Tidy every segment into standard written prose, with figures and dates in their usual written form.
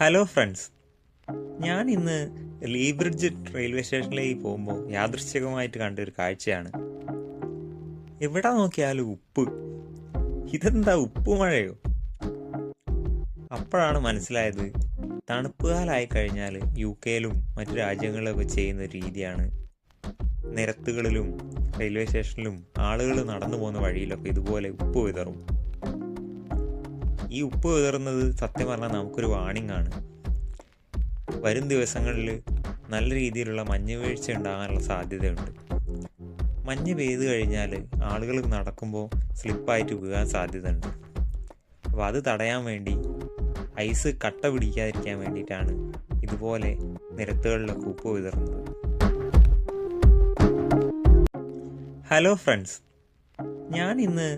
Hello friends, ഞാൻ ഇന്ന് Lee bridge railway സ്റ്റേഷനിലേക്ക് പോകുമ്പോൾ യാദൃശ്ചികമായിട്ട് കണ്ടൊരു കാഴ്ചയാണ്. എവിടെ നോക്കിയാലും ഉപ്പ്. ഇതെന്താ ഉപ്പ് മഴയോ? അപ്പോഴാണ് മനസ്സിലായത്, തണുപ്പ് കാലമായി കഴിഞ്ഞാൽ UK-യിലും മറ്റു രാജ്യങ്ങളിലൊക്കെ ചെയ്യുന്ന ഒരു രീതിയാണ്. നിരത്തുകളിലും റെയിൽവേ സ്റ്റേഷനിലും ആളുകൾ നടന്നു പോകുന്ന വഴിയിലൊക്കെ ഇതുപോലെ ഉപ്പ് വിതറും. ഈ ഉപ്പ് വിതറുന്നത് സത്യം പറഞ്ഞാൽ നമുക്കൊരു വാണിംഗ് ആണ്. വരും ദിവസങ്ങളിൽ നല്ല രീതിയിലുള്ള മഞ്ഞ് വീഴ്ച ഉണ്ടാകാനുള്ള സാധ്യതയുണ്ട്. മഞ്ഞ് പെയ്തു കഴിഞ്ഞാൽ ആളുകൾ നടക്കുമ്പോൾ സ്ലിപ്പായിട്ട് വീഴാൻ സാധ്യതയുണ്ട്. അപ്പോൾ അത് തടയാൻ വേണ്ടി ഐസ് കട്ട പിടിക്കാതിരിക്കാൻ വേണ്ടിയിട്ടാണ് ഇതുപോലെ നിരത്തുകളിലൊക്കെ ഉപ്പ് വിതറുന്നത്. ഹലോ ഫ്രണ്ട്സ്, ഞാൻ ഇന്ന്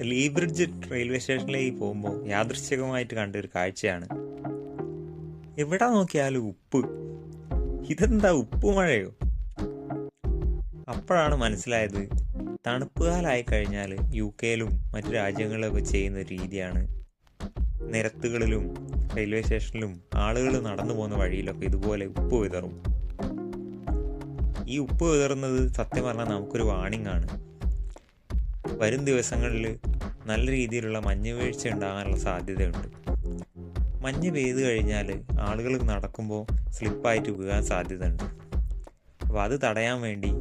ലീ ബ്രിഡ്ജ് റെയിൽവേ സ്റ്റേഷനിലേക്ക് പോകുമ്പോൾ യാദൃശ്ചികമായിട്ട് കണ്ടൊരു കാഴ്ചയാണ്. എവിടെ നോക്കിയാലും ഉപ്പ്. ഇതെന്താ ഉപ്പ് മഴയോ? അപ്പോഴാണ് മനസ്സിലായത്, തണുപ്പ് കാലമായി കഴിഞ്ഞാൽ UK-യിലും മറ്റു രാജ്യങ്ങളിലൊക്കെ ചെയ്യുന്ന ഒരു രീതിയാണ്. നിരത്തുകളിലും റെയിൽവേ സ്റ്റേഷനിലും ആളുകൾ നടന്നു പോകുന്ന വഴിയിലൊക്കെ ഇതുപോലെ ഉപ്പ് വിതറും. ഈ ഉപ്പ് വിതറുന്നത് സത്യം പറഞ്ഞാൽ നമുക്കൊരു വാണിംഗ് ആണ്. വരും ദിവസങ്ങളിൽ നല്ല രീതിയിലുള്ള മഞ്ഞ് വീഴ്ച ഉണ്ടാകാനുള്ള സാധ്യതയുണ്ട്. മഞ്ഞ് പെയ്തു കഴിഞ്ഞാൽ ആളുകൾ നടക്കുമ്പോൾ സ്ലിപ്പായിട്ട് വീഴാൻ സാധ്യതയുണ്ട്. അപ്പോൾ അത് തടയാൻ വേണ്ടി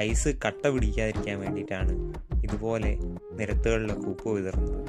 ഐസ് കട്ട പിടിക്കാതിരിക്കാൻ വേണ്ടിയിട്ടാണ് ഇതുപോലെ നിരത്തുകളിലൊക്കെ ഉപ്പ് വിതറുന്നത്.